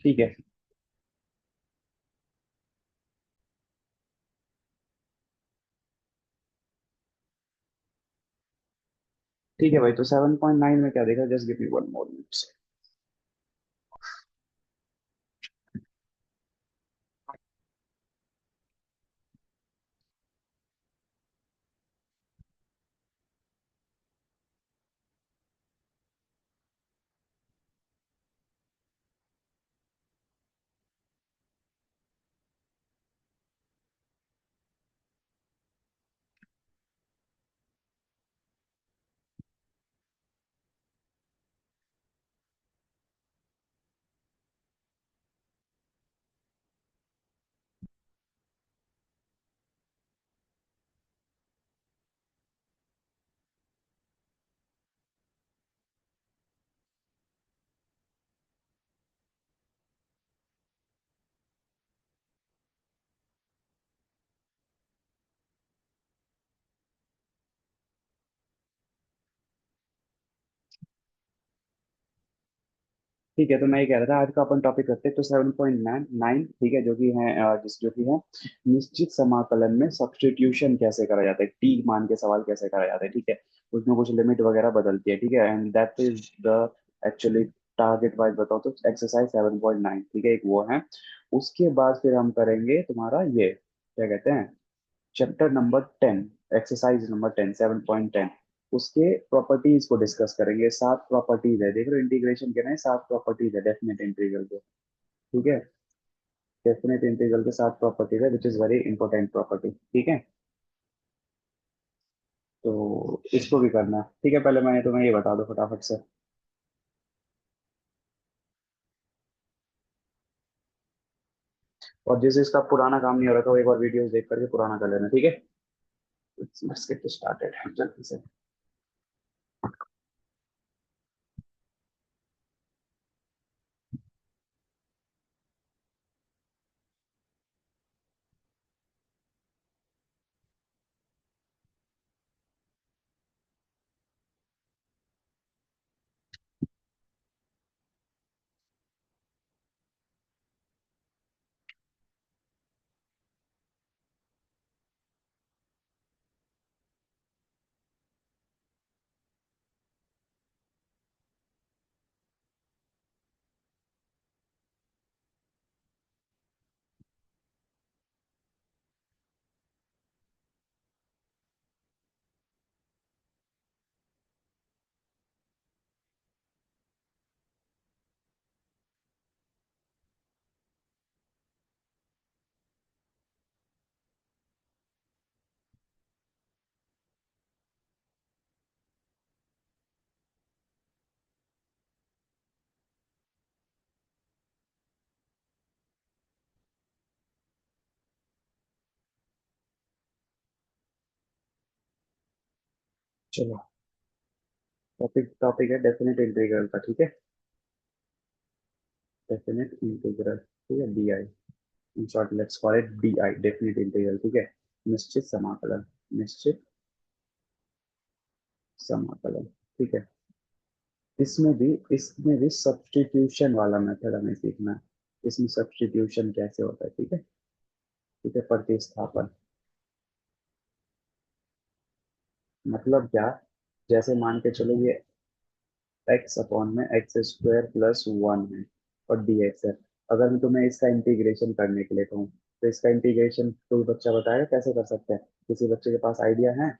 ठीक है। ठीक है भाई, तो 7.9 में क्या देखा, just give me 1 more minute. ठीक है, तो मैं ये कह रहा था आज का अपन टॉपिक रखते हैं तो 7.9, ठीक है, जो कि है जो कि है निश्चित समाकलन में सब्स्टिट्यूशन कैसे करा जाता है, टी मान के सवाल कैसे करा जाता है, ठीक है। उसमें कुछ लिमिट वगैरह बदलती है, ठीक है, and that is the actually target wise बताओ तो एक्सरसाइज 7.9, ठीक है, एक वो है। उसके बाद फिर हम करेंगे तुम्हारा ये क्या कहते हैं, चैप्टर नंबर 10, एक्सरसाइज नंबर 10, 7.10। उसके प्रॉपर्टीज को डिस्कस करेंगे। 7 प्रॉपर्टीज है, देख रहे हो इंटीग्रेशन के ना, 7 प्रॉपर्टीज है डेफिनेट इंटीग्रल के, ठीक है। डेफिनेट इंटीग्रल के 7 प्रॉपर्टीज है, which is very important property, ठीक है। तो इसको भी करना है, ठीक है। पहले मैं तुम्हें ये बता दो फटाफट से। और जिस इसका पुराना काम नहीं हो रहा था वो एक बार वीडियोस देख करके पुराना कर लेना, ठीक है। लेट्स गेट स्टार्टेड जल्दी से। चलो, टॉपिक टॉपिक है डेफिनेट इंटीग्रल का, ठीक है। डेफिनेट इंटीग्रल, ठीक है, D I, in short let's call it D I, definite integral, ठीक है। निश्चित समाकलन, निश्चित समाकलन, ठीक है। इसमें भी सब्स्टिट्यूशन वाला मेथड हमें सीखना है। इसमें सब्स्टिट्यूशन कैसे होता है, ठीक है। ठीक है, प्रतिस्थापन मतलब क्या, जैसे मान के चलो ये एक्स अपॉन में x² + 1 है और dx है। अगर मैं तुम्हें इसका इंटीग्रेशन करने के लिए कहूँ तो इसका इंटीग्रेशन कोई बच्चा बताएगा कैसे कर सकते हैं, किसी बच्चे के पास आइडिया है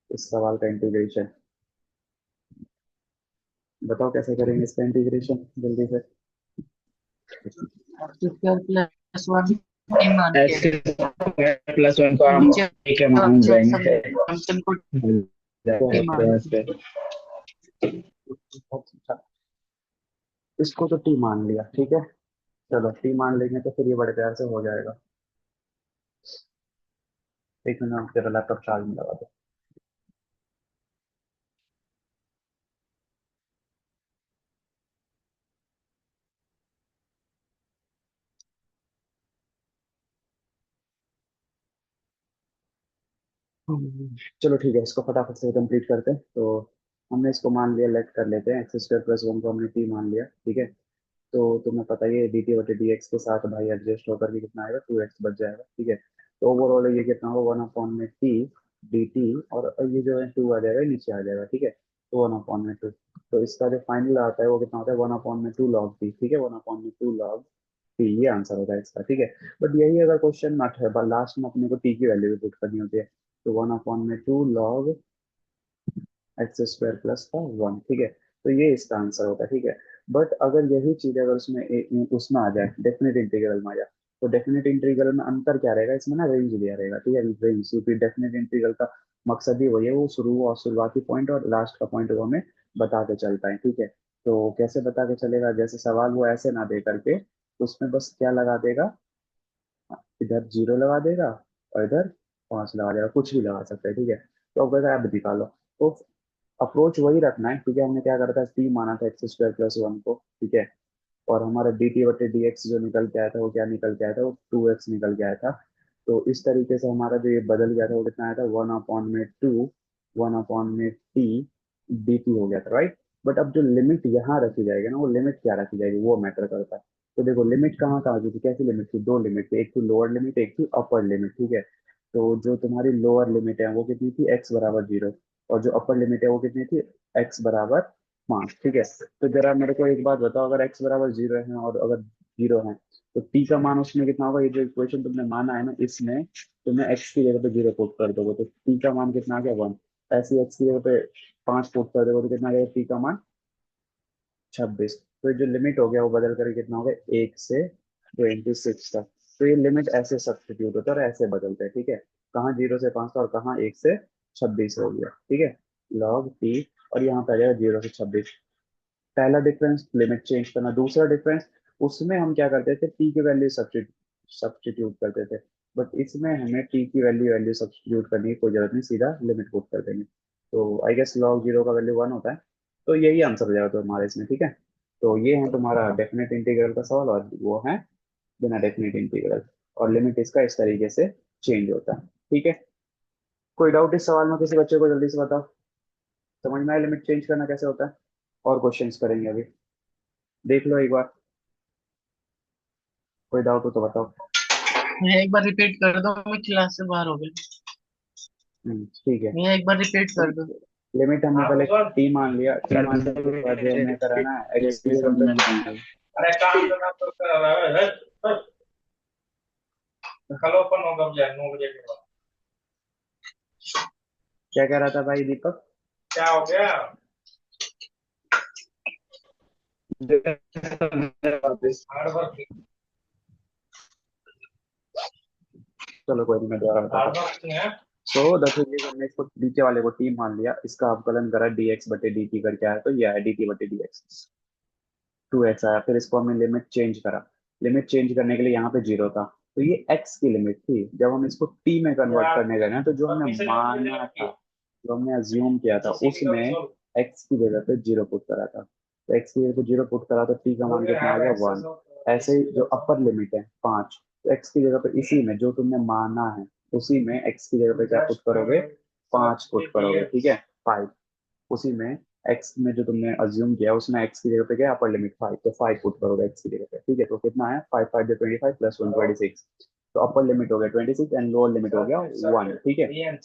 इस सवाल का इंटीग्रेशन? बताओ कैसे करेंगे इसका इंटीग्रेशन जल्दी से। x² + 1 मान के x² + 1 को हम नीचे ठीक है मान लेंगे। फंक्शन को तो t मान इसको तो टी मान लिया, ठीक है। चलो टी मान लेंगे तो फिर ये बड़े प्यार से हो जाएगा। एक मिनट तेरा लैपटॉप चार्ज में लगा दो। चलो ठीक है, इसको फटाफट से कंप्लीट करते हैं। तो हमने इसको मान लिया, लेट कर लेते हैं, x² + 1 को हमने टी मान लिया, ठीक है। तो तुम्हें पता ही है डी टी बटे डी एक्स के साथ भाई एडजस्ट होकर के कितना आएगा, 2x बच जाएगा, ठीक है। तो ओवरऑल ये कितना होगा, 1/t डी टी, और ये जो है 2 आ जाएगा, नीचे आ जाएगा, ठीक है। तो 1/2, तो इसका जो फाइनल आता है वो कितना होता है, 1/2 log t, ठीक है, 1/2 log t, ये आंसर होता है इसका, ठीक है। बट यही अगर क्वेश्चन नट है, लास्ट में अपने को t की वैल्यू भी पुट करनी होती है, तो 1/2 log x² + 1, ठीक है। तो ये इसका आंसर होता है, ठीक है। बट अगर यही चीज अगर उसमें आ जाए, डेफिनेट इंटीग्रल में आ जाए, तो डेफिनेट इंटीग्रल में अंतर क्या रहेगा, इसमें ना रेंज दिया रहेगा, ठीक है, रेंज, क्योंकि डेफिनेट इंटीग्रल का मकसद ही वही है, वो शुरू और शुरुआती पॉइंट और लास्ट का पॉइंट वो हमें बता के चलता है, ठीक है। तो कैसे बता के चलेगा, जैसे सवाल वो ऐसे ना दे करके, तो उसमें बस क्या लगा देगा, इधर 0 लगा देगा और इधर 5 लगा देगा, कुछ भी लगा सकते हैं, ठीक है। तो अब कहता है अब निकालो, तो अप्रोच वही रखना है, क्योंकि हमने क्या करा था, टी माना था x² + 1 को, ठीक है। और हमारा डी टी बटे डी एक्स जो निकल के आया था वो क्या निकल के आया था, वो 2x निकल के आया था। तो इस तरीके से हमारा जो ये बदल गया था वो कितना आया था, 1/2 1/t dt हो गया था, राइट। बट अब जो लिमिट यहाँ रखी जाएगी ना, वो लिमिट क्या रखी जाएगी, वो मैटर करता है। तो देखो लिमिट कहाँ कहाँ की थी, कैसी लिमिट थी, दो लिमिट थी, एक थी लोअर लिमिट, एक थी अपर लिमिट, ठीक है। तो जो तुम्हारी लोअर लिमिट है वो कितनी थी, x = 0, और जो अपर लिमिट है वो कितनी थी, x = 5, ठीक है। तो जरा मेरे को एक बात बताओ, अगर x = 0 है और अगर 0 है, तो t का मान उसमें कितना होगा, ये जो इक्वेशन तुमने माना है ना, इसमें तुम्हें x की जगह पे 0 पुट कर दोगे तो t का मान कितना आ गया, 1। ऐसे ही x की जगह पे 5 पुट कर दोगे तो कितना आ जाएगा, t का मान 26। तो ये जो लिमिट हो गया वो बदल कर कितना हो गया, 1 से 26 तक। तो ये लिमिट ऐसे सब्स्टिट्यूट होता है और ऐसे बदलते हैं, ठीक है। कहाँ 0 से 5 था और कहाँ 1 से 26 हो गया, ठीक है, log t। और यहाँ पे आ जाएगा 0 से 26। पहला डिफरेंस लिमिट चेंज करना, दूसरा डिफरेंस उसमें हम क्या करते थे, टी की वैल्यू सब्स्टिट्यूट करते थे। बट इसमें हमें टी की वैल्यू वैल्यू सब्स्टिट्यूट करने की कोई जरूरत नहीं, सीधा लिमिट पुट कर देंगे। तो आई गेस log 0 का वैल्यू 1 होता है। तो यही आंसर हो जाएगा तुम्हारे इसमें, ठीक है। तो ये है तुम्हारा डेफिनेट इंटीग्रल का सवाल, और वो है बिना डेफिनेट इंटीग्रल, और लिमिट इसका इस तरीके से चेंज होता है, ठीक है। कोई डाउट इस सवाल में किसी बच्चे को, जल्दी से बताओ, समझ में आया लिमिट चेंज करना कैसे होता है। और क्वेश्चंस करेंगे अभी, देख लो एक बार, कोई डाउट हो तो बताओ। मैं एक बार रिपीट कर दो, मैं क्लास से बाहर हो गया। ठीक है। मैं एक बार रिपीट कर दो। लिमिट हमने पहले टी मान लिया, टी मानने के बाद जो हमने करा ना, एक्स की जगह पे अरे काम करना तो कर रहा है। कल ओपन होगा भैया 9 बजे के बाद। क्या कह रहा था भाई दीपक। क्या हो गया? वापस, हार्ड वर्क। चलो कोई नहीं, मैं दोबारा हार्ड बताता हूँ। वर्क है। सो दस ये हमने इसको नीचे वाले को टी मान लिया, इसका अवकलन करा डी एक्स बटे डी टी करके आया, तो ये आया डी टी बटे डी एक्स, 2x आया। फिर इसको हमने लिमिट चेंज करा, लिमिट चेंज करने के लिए यहाँ पे 0 था, तो ये x की लिमिट थी। जब हम इसको t में कन्वर्ट करने गए ना, तो जो हमने माना था, जो हमने अज्यूम किया था, उसमें x की जगह पे 0 पुट करा था। तो x की जगह पे 0 पुट करा तो t का मान कितना आ गया, 1। ऐसे ही जो अपर लिमिट है 5, तो x की जगह पे इसी में जो तुमने माना है, उसी में x की जगह पे क्या पुट करोगे, 5 पुट करोगे, ठीक है, 5। उसी में x में जो तुमने अज्यूम किया उसमें x की जगह पे क्या, अपर लिमिट 5, तो 5 पुट करोगे x की जगह पे, ठीक है। तो कितना है, 5 5 25 प्लस 1 26। तो अपर लिमिट हो गया 26 एंड लोअर लिमिट हो गया 1, ठीक है।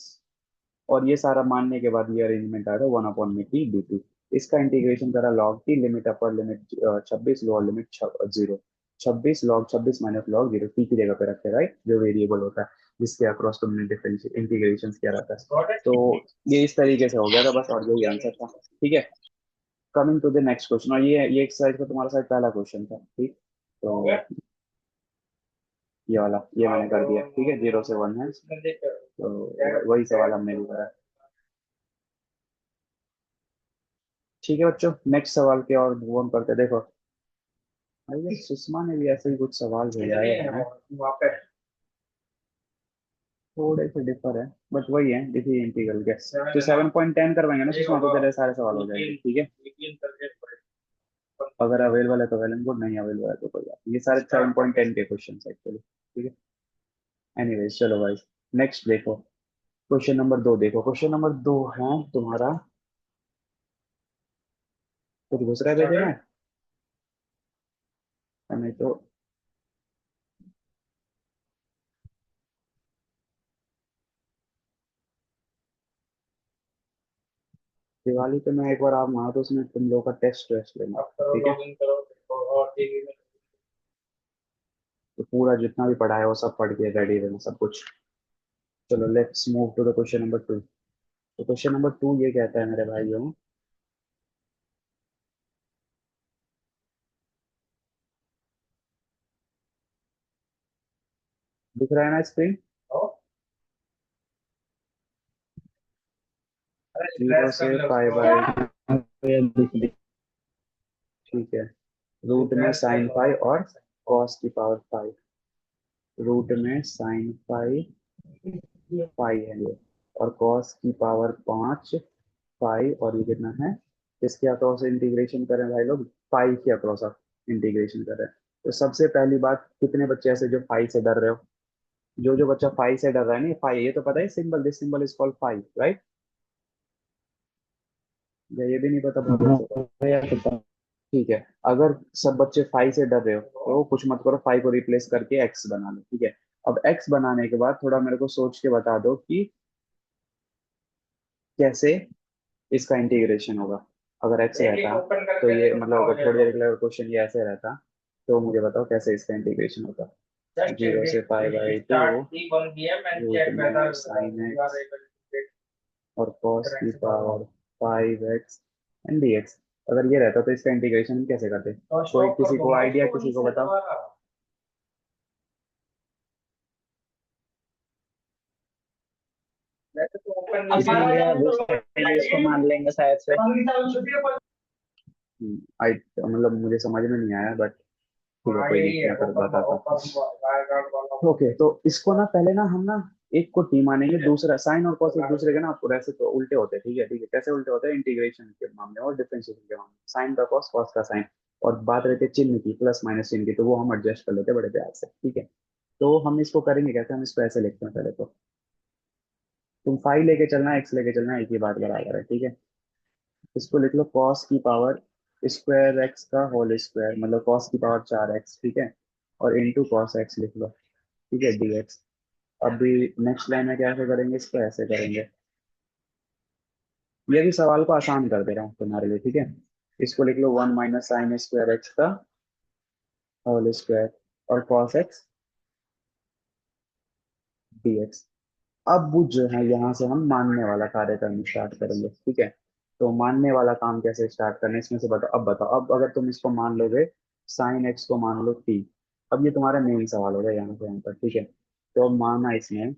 और ये सारा मानने के बाद ये अरेंजमेंट आया था 1/t dt। इसका इंटीग्रेशन करा log t, limit upper limit 26, lower limit 0, 26 log 26 minus log 0, t की जगह पे रखे, राइट, जो वेरिएबल होता है जिसके अक्रॉस तुमने डिफरेंशियल इंटीग्रेशन किया रहता है। तो ये इस तरीके से हो गया था बस, और यही आंसर था, ठीक है। Coming to the next question, और ये एक्सरसाइज का तुम्हारा शायद पहला क्वेश्चन था, ठीक। तो ये वाला ये मैंने कर दिया, ठीक है, 0 से 1 है, तो वही सवाल हमने भी करा, ठीक है बच्चों। नेक्स्ट सवाल के और मूव ऑन करते हैं। देखो भाई, सुषमा ने भी ऐसे ही कुछ सवाल भेजा है, थोड़े से डिफर है, बट वही है, डिफी इंटीग्रल के। तो 7.10 करवाएंगे ना सुषमा, तो तेरे सारे सवाल हो जाएंगे, ठीक है। अगर अवेलेबल है तो वेल एंड गुड, नहीं अवेलेबल है तो कोई बात नहीं। ये सारे 7.10 के क्वेश्चन है एक्चुअली, ठीक है। एनीवेज चलो भाई, नेक्स्ट देखो, क्वेश्चन नंबर 2 देखो। क्वेश्चन नंबर 2 है तुम्हारा, कुछ दूसरा भेजे ना, नहीं तो दिवाली पे मैं एक बार आप वहां तो उसमें तुम लोग का टेस्ट वेस्ट लेना, ठीक है? तो पूरा जितना भी पढ़ा है वो सब पढ़ के रेडी रहना सब कुछ। चलो let's move to the question number 2। तो क्वेश्चन नंबर 2 ये कहता है मेरे भाइयों, दिख रहा है ना स्क्रीन? 0 से 5 ठीक है। रूट में साइन फाइव और कॉस की पावर 5। रूट में साइन फाइव है ये, और कॉस की पावर 5 फाइव, और ये कितना है? इसके अक्रॉस इंटीग्रेशन करें भाई लोग, 5 के अक्रॉस आप इंटीग्रेशन कर रहे हैं। तो सबसे पहली बात, कितने बच्चे ऐसे जो 5 से डर रहे हो? जो जो बच्चा 5 से डर रहा है ना, 5 ये तो पता है symbol, this symbol is called 5, right? या ये भी नहीं पता बहुत? ठीक है। अगर सब बच्चे 5 से डर रहे हो तो कुछ मत करो, 5 को रिप्लेस करके x बना लो, ठीक है? अब x बनाने के बाद थोड़ा मेरे को सोच के बता दो कि कैसे इसका इंटीग्रेशन होगा। अगर x रहता तो ये मतलब, अगर थोड़ी देर के लिए क्वेश्चन ये ऐसे रहता तो मुझे बताओ कैसे इसका इंटीग्रेशन होता। 0 से 5/2 रूट में साइन एक्स और cos की पावर 5x एंड dx। अगर ये रहता तो इसका इंटीग्रेशन कैसे करते? कोई किसी को आइडिया, किसी को बताओ। इसीलिए इसको मान लेंगे शायद से। आई मतलब मुझे समझ में नहीं आया, बट ठीक है, कोई नहीं, मैं कर बताता। ओके, तो इसको ना पहले ना हम ना एक को टी मानेंगे, दूसरा साइन और कॉस एक दूसरे के ना पूरा ऐसे तो उल्टे होते हैं, ठीक है? ठीक है, कैसे उल्टे होते हैं? इंटीग्रेशन के मामले में और डिफरेंशिएशन के मामले में, साइन का कॉस, कॉस का साइन। और बात रहती है चिन्ह की, प्लस माइनस चिन्ह की, तो वो हम एडजस्ट कर लेते हैं बड़े प्यार से, ठीक है? तो हम इसको करेंगे कैसे? हम इसको ऐसे लिखते हैं पहले तो। तुम फाइव लेके चलना, एक्स लेके चलना, एक ही बात बराबर है, ठीक है? इसको लिख लो कॉस की पावर स्क्वायर एक्स का होल स्क्वायर, मतलब कॉस की पावर 4x, ठीक है? और इंटू कॉस एक्स लिख लो, ठीक है, dx। अभी नेक्स्ट लाइन में कैसे करेंगे? इसको ऐसे करेंगे। ये भी सवाल को आसान कर दे रहा हूँ तुम्हारे लिए, ठीक है? इसको लिख लो 1 - sin² एक्स का होल स्क्वायर और कॉस एक्स dx। अब वो जो है यहाँ से हम मानने वाला कार्य करना स्टार्ट करेंगे, ठीक है? तो मानने वाला काम कैसे स्टार्ट करना है इसमें से बताओ। अब बताओ, अब अगर तुम इसको मान लोगे, साइन एक्स को मान लो t। अब ये तुम्हारा मेन सवाल होगा यहाँ से यहाँ पर, ठीक है? तो अब माना इसमें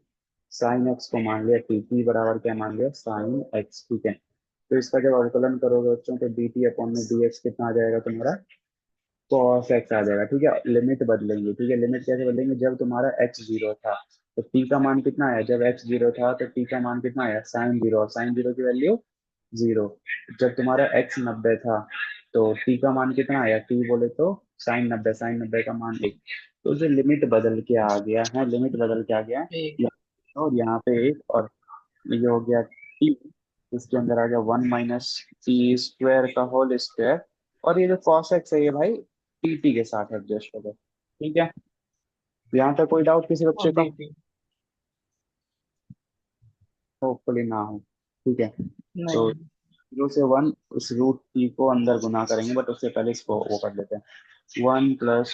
साइन एक्स को मान लिया t बराबर क्या मान लिया? साइन एक्स, ठीक है? तो इसका जब अवकलन करोगे बच्चों तो dt अपॉन में dx कितना आ जाएगा तुम्हारा? cos x आ जाएगा, ठीक है? लिमिट बदलेंगे, ठीक है? लिमिट कैसे बदलेंगे? जब तुम्हारा x 0 था तो t का मान कितना आया? जब x 0 था तो t का मान कितना आया? साइन 0, और साइन 0 की वैल्यू 0। जब तुम्हारा x 90 था तो t का मान कितना आया? t बोले तो साइन 90, साइन 90 का मान 1। तो जो लिमिट बदल के आ गया है, लिमिट बदल के आ गया है और यहाँ पे एक, और ये हो गया t। इसके अंदर आ गया 1 - t² का होल स्क्वायर। और ये जो cos x है ये भाई टी के साथ एडजस्ट हो गए, ठीक है? यहाँ तक कोई डाउट किसी बच्चे और का? dt होपफुली ना हो, ठीक है? तो नहीं। 0 से 1 उस रूट टी को अंदर गुना करेंगे, बट उससे पहले इसको वो कर लेते हैं। 1 +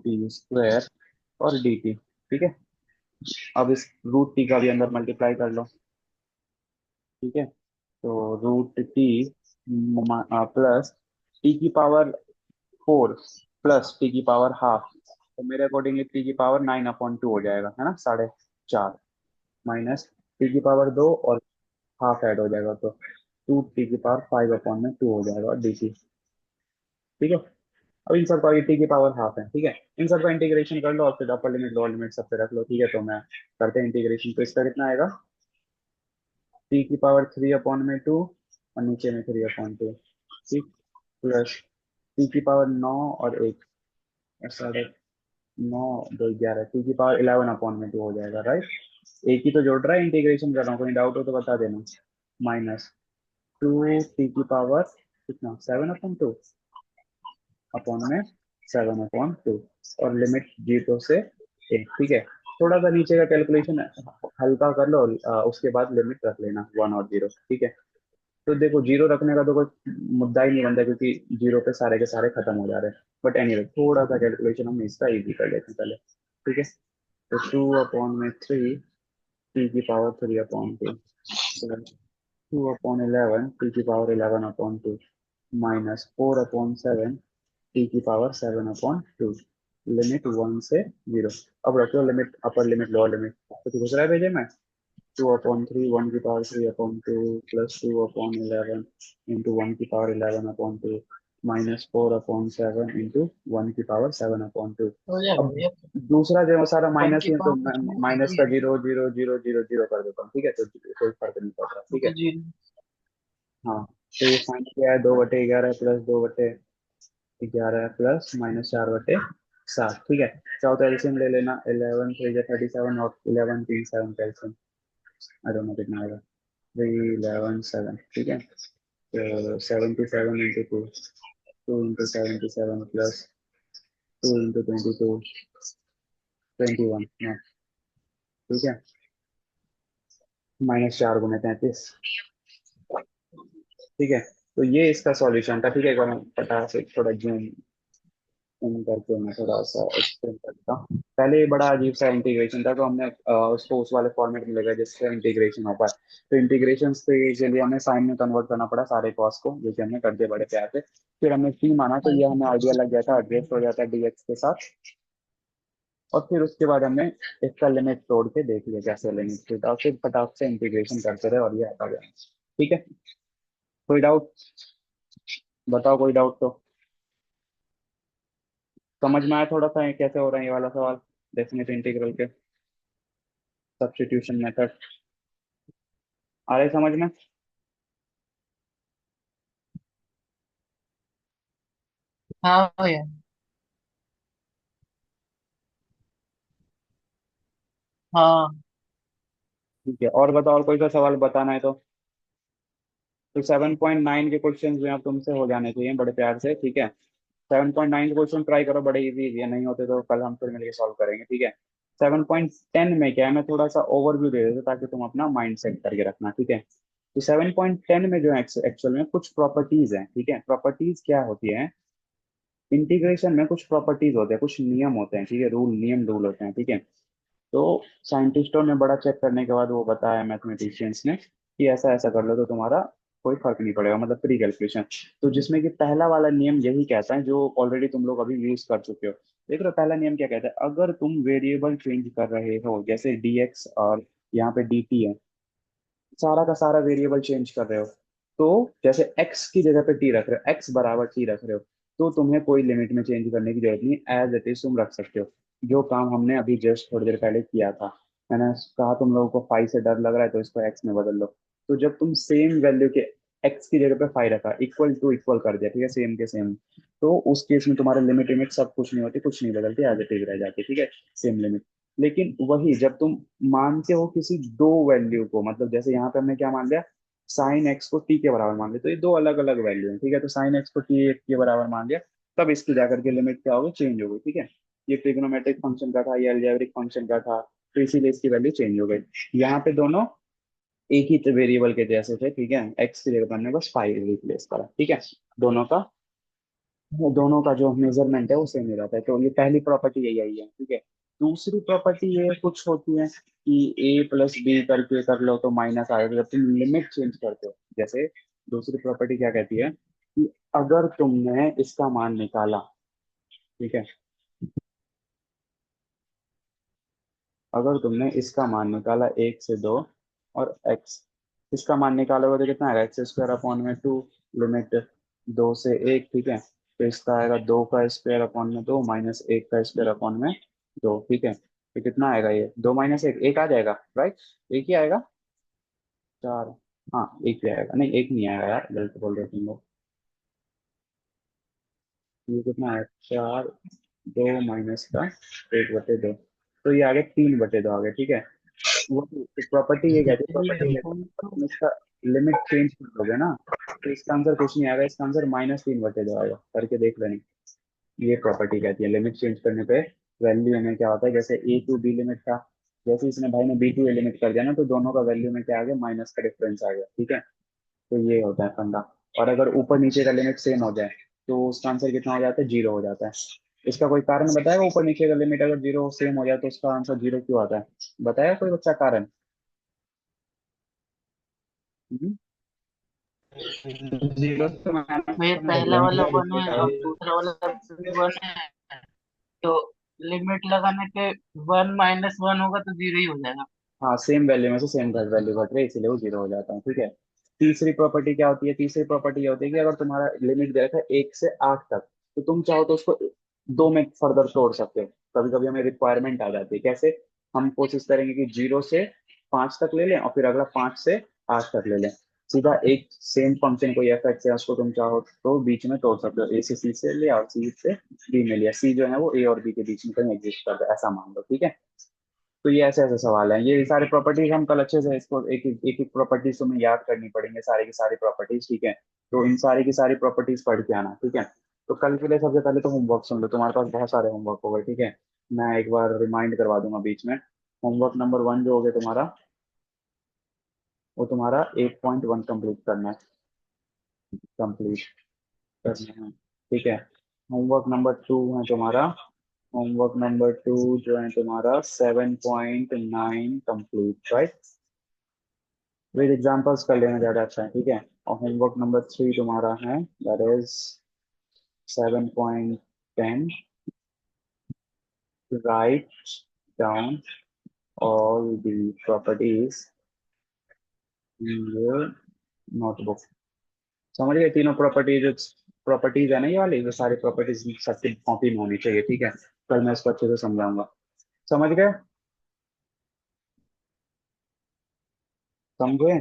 t⁻² और dt, ठीक है? अब इस रूट टी का भी अंदर मल्टीप्लाई कर लो, ठीक है? तो root T plus t⁻4 plus t⁻½ तो मेरे अकॉर्डिंग t⁻9 अपॉन 2 हो जाएगा, है ना? 4.5 माइनस t⁻2 और हाफ ऐड हो जाएगा तो 2t⁻5 अपॉन में 2 हो जाएगा और dt, ठीक है? अब इन सब का t⁻½ है, ठीक है? इन सब का इंटीग्रेशन कर लो और फिर अपर लिमिट लोअर लिमिट सब पे रख लो, ठीक है? तो मैं करते हैं इंटीग्रेशन, तो इसका कितना आएगा? t⁻3 अपॉन में 2 और नीचे में 3/2, ठीक? प्लस t⁻9 और 1, 9 2 11, t⁻11/2 हो जाएगा, राइट? एक ही तो जोड़ रहा है, इंटीग्रेशन कर रहा हूँ, कोई डाउट हो तो बता देना। माइनस 2 t⁻, कितना, 7/2 अपॉन में 7/2 और लिमिट 0 से 1, ठीक है। थोड़ा सा नीचे का कैलकुलेशन हल्का कर लो, उसके बाद लिमिट रख लेना 1 और 0, ठीक है। तो देखो जीरो रखने का तो कोई मुद्दा ही नहीं बनता, क्योंकि जीरो पे सारे के सारे खत्म हो जा रहे हैं। बट एनीवे थोड़ा सा कैलकुलेशन हम इसका इजी कर लेते हैं पहले, ठीक है। तो 2/3 t⁻3/2, 2/11 t⁻11/2 -4/7 t⁻7/2, लिमिट 1 से 0। अब रखो limit, upper limit lower limit, तो कुछ दूसरा भेजे मैं 2/3 1⁻3/2 +2/11 इंटू 1⁻11/2 -4/7 इंटू 1�7/2। हो जाएगा अब भैया। दूसरा जो सारा वन माइनस की ही है, तो पावर कुछ नहीं माइनस होती का है। 0 0 0 0 0 कर देता हूँ, ठीक है। तो कोई फर्क नहीं पड़ रहा, ठीक तो है। जीरो। हाँ, तो ये साइन क्या है, 2/11 प्लस 2/11 प्लस -4/7, ठीक है। चाहो तो एलसीएम ले लेना, 11 3 37 और 11 3 7 का एलसीएम, आई डोंट नो कितना आएगा, 3 11 7, ठीक है। तो 77 इंटू 2, 2 इंटू 77 प्लस 2 इंटू 22 21, ठीक है। -4 × 33, ठीक है। तो ये इसका सॉल्यूशन था, ठीक है। एक बार मैं फटाक से थोड़ा जूम इन करके मैं थोड़ा सा एक्सप्लेन करता हूँ। पहले ये बड़ा अजीब सा इंटीग्रेशन था, तो हमने उसको उस वाले फॉर्मेट में लगा जिससे इंटीग्रेशन हो पाए। तो इंटीग्रेशन के लिए हमें साइन में कन्वर्ट करना पड़ा सारे कॉस को, जो कि हमने कर दिया बड़े प्यार से। फिर हमने टी माना, तो ये हमें आइडिया लग गया था, एडजस्ट हो जाता है डीएक्स के साथ। और फिर उसके बाद हमने इसका लिमिट तोड़ के देख लिया कैसे लिमिट थी, और फिर फटाक से इंटीग्रेशन करते रहे और ये आता गया, ठीक है। कोई डाउट, बताओ कोई डाउट तो। समझ में आया थोड़ा सा ये कैसे हो रहा है ये वाला सवाल, डेफिनेट इंटीग्रल के सब्स्टिट्यूशन मेथड, आ रहे समझ में। हाँ भैया। हाँ। ठीक है, और बताओ, और कोई सा सवाल बताना है तो 7.9 के क्वेश्चन जो हैं तुमसे हो जाने चाहिए बड़े प्यार से, ठीक है। 7.9 के क्वेश्चन ट्राई करो, बड़े इजी इजी है, नहीं होते तो कल हम फिर मिलकर सॉल्व करेंगे, ठीक है। 7.10 में क्या है, मैं थोड़ा सा ओवरव्यू दे देता हूँ ताकि तुम अपना माइंड सेट करके रखना, ठीक है। तो 7.10 में जो है एक्चुअल में कुछ प्रॉपर्टीज हैं, ठीक है। प्रॉपर्टीज क्या होती है, इंटीग्रेशन में कुछ प्रॉपर्टीज होते हैं, कुछ नियम होते हैं, ठीक है। रूल होते हैं, ठीक है। तो साइंटिस्टों ने बड़ा चेक करने के बाद वो बताया मैथमेटिशियंस ने कि ऐसा ऐसा कर लो तो तुम्हारा कोई फर्क नहीं पड़ेगा, मतलब प्री कैलकुलेशन। तो जिसमें कि पहला वाला नियम यही कहता है, जो ऑलरेडी तुम लोग अभी यूज कर चुके हो। देख रहे हो पहला नियम क्या कहता है, अगर तुम वेरिएबल चेंज कर रहे हो, जैसे dx और यहाँ पे dt है, सारा का सारा वेरिएबल चेंज कर रहे हो, तो जैसे x की जगह पे t रख रहे हो, x बराबर t रख रहे हो, तो तुम्हें कोई लिमिट में चेंज करने की जरूरत नहीं, एज इट इज तुम रख सकते हो। जो काम हमने अभी जस्ट थोड़ी देर पहले किया था, मैंने कहा तुम लोगों को फाइव से डर लग रहा है तो इसको x में बदल लो। तो जब तुम सेम वैल्यू के x की जगह पे फाइव रखा, इक्वल टू इक्वल कर दिया, ठीक है, सेम के सेम, तो उस केस में तुम्हारे लिमिट लिमिट सब कुछ नहीं होती, कुछ नहीं बदलती, एज इट इज रह जाती, ठीक है, सेम लिमिट। लेकिन वही जब तुम मानते हो किसी दो वैल्यू को, मतलब जैसे यहाँ पे हमने क्या मान लिया, साइन एक्स को टी के बराबर मान लिया, तो ये दो अलग अलग वैल्यू है, ठीक है। तो साइन एक्स को टी के बराबर मान लिया, तब इसकी जाकर के लिमिट क्या होगी, चेंज हो गई, ठीक है। ये ट्रिग्नोमेट्रिक फंक्शन का था, ये अलजेब्रिक फंक्शन का था, तो इसीलिए इसकी वैल्यू चेंज हो गई। यहाँ पे दोनों एक ही वेरिएबल के जैसे थे, ठीक है। एक्स की जगह पर हमने बस फाइव रिप्लेस करा, ठीक है। दोनों का दोनों का जो मेजरमेंट है वो सेम ही रहता है, तो ये पहली प्रॉपर्टी यही आई है, ठीक है। दूसरी प्रॉपर्टी ये कुछ होती है कि a प्लस बी करके कर लो तो माइनस आएगा जब तुम लिमिट चेंज करते हो। जैसे दूसरी प्रॉपर्टी क्या कहती है कि अगर तुमने इसका मान निकाला, ठीक है, अगर तुमने इसका मान निकाला 1 से 2 और x, इसका मान निकालोगे तो कितना आएगा, x² अपॉन में 2, लिमिट 2 से 1, ठीक है। तो इसका आएगा 2 का स्क्वायर अपॉन में 2 -1 का स्क्वायर अपॉन में 2, ठीक है। तो कितना आएगा, ये 2 - 1 1 आ जाएगा, राइट। एक ही आएगा, 4, हाँ एक ही आएगा, नहीं एक नहीं आएगा यार, गलत बोल रहे हो तुम लोग। ये कितना है, 4, 2 - का 1/2, तो ये आ गया 3/2 आ गया, ठीक है। वो प्रॉपर्टी ये कहती है, प्रॉपर्टी ये कहती है अगर तुम इसका लिमिट चेंज कर दोगे ना, तो इसका आंसर कुछ नहीं आएगा, इसका आंसर -3/2 आएगा, करके देख लेना। ये प्रॉपर्टी कहती है। लिमिट चेंज करने पे वैल्यू में क्या होता है, जैसे ए टू बी लिमिट था, जैसे इसने भाई ने बी टू ए लिमिट कर दिया ना, तो दोनों का वैल्यू में क्या आ गया, माइनस का डिफरेंस आ गया, ठीक है। तो ये होता है फंडा। और अगर ऊपर नीचे का लिमिट सेम हो जाए तो उसका आंसर कितना हो जाता है, जीरो हो जाता है। इसका कोई कारण बताएगा, ऊपर नीचे का लिमिट अगर जीरो सेम हो जाए तो उसका आंसर जीरो क्यों आता है? बताया कोई बच्चा कारण? हम्म? जीरो से माइनस भैया करने पहला लिमिट वाला का वन डिफरेंस है आ और गया। दूसरा वाला भी वन है, तो लिमिट लगाने पे वन माइनस वन होगा तो जीरो ही हो जाएगा। हाँ, सेम वैल्यू में से सेम वैल्यू घट रही है, इसीलिए वो जीरो हो जाता है, ठीक है। तीसरी प्रॉपर्टी क्या होती है? तीसरी प्रॉपर्टी ये होती है कि अगर तुम्हारा लिमिट दे रखा है 1 से 8 तक, तो तुम चाहो तो उसको दो में फर्दर तोड़ सकते हो। कभी कभी हमें रिक्वायरमेंट आ जाती है, कैसे? हम कोशिश करेंगे कि 0 से 5 तक ले लें और फिर अगला 5 से 8 तक ले लें। सीधा एक सेम फंक्शन कोई एफ एक्स है, उसको तुम चाहो तो बीच में तोड़ सकते हो, ए से सी से लिया और सी से डी में लिया, सी जो है वो ए और बी के बीच में कहीं एग्जिस्ट करता है, ऐसा मान लो, ठीक है। तो ये ऐसे ऐसे सवाल हैं, ये सारे प्रॉपर्टीज हम कल अच्छे से इसको एक एक प्रॉपर्टीज तुम्हें याद करनी पड़ेंगे, सारी की सारी प्रॉपर्टीज, ठीक है। तो इन सारी की सारी प्रॉपर्टीज पढ़ के आना, ठीक है। तो कल के लिए सबसे पहले तो होमवर्क सुन लो, तुम्हारे पास बहुत सारे होमवर्क हो गए, ठीक है। मैं एक बार रिमाइंड करवा दूंगा बीच में। होमवर्क नंबर 1 जो हो गया तुम्हारा, वो तुम्हारा 8.1 कंप्लीट करना है, कंप्लीट करना है, ठीक है। होमवर्क नंबर 2 है तुम्हारा, होमवर्क नंबर 2 जो है तुम्हारा 7.9 कंप्लीट, राइट। विद एग्जांपल्स कर लेना ज्यादा अच्छा है, ठीक है। और होमवर्क नंबर 3 तुम्हारा है, that is 7.10, write down all the properties in your notebook. समझ गए? तीनों प्रॉपर्टीज, प्रॉपर्टीज है ना ये वाली, ये सारी प्रॉपर्टीज सबकी कॉपी में होनी चाहिए, ठीक है। कल मैं इसको अच्छे से समझाऊंगा। समझ गए? समझे?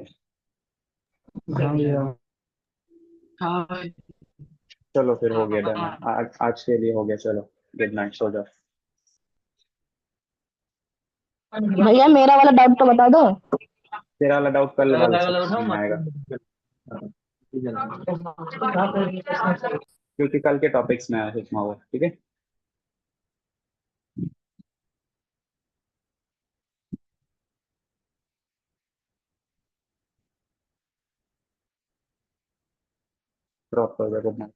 हाँ भैया। हाँ भाई। चलो फिर हो गया, डन है। हाँ। आज के लिए हो गया, चलो गुड नाइट, सो जाओ। भैया मेरा वाला डाउट तो बता दो। तेरा वाला डाउट कल वाले वाला सेक्शन उठाओ में मत। आएगा, क्योंकि कल के टॉपिक्स में आया सुषमा वो, ठीक है। ड्रॉप कर दो, गुड नाइट।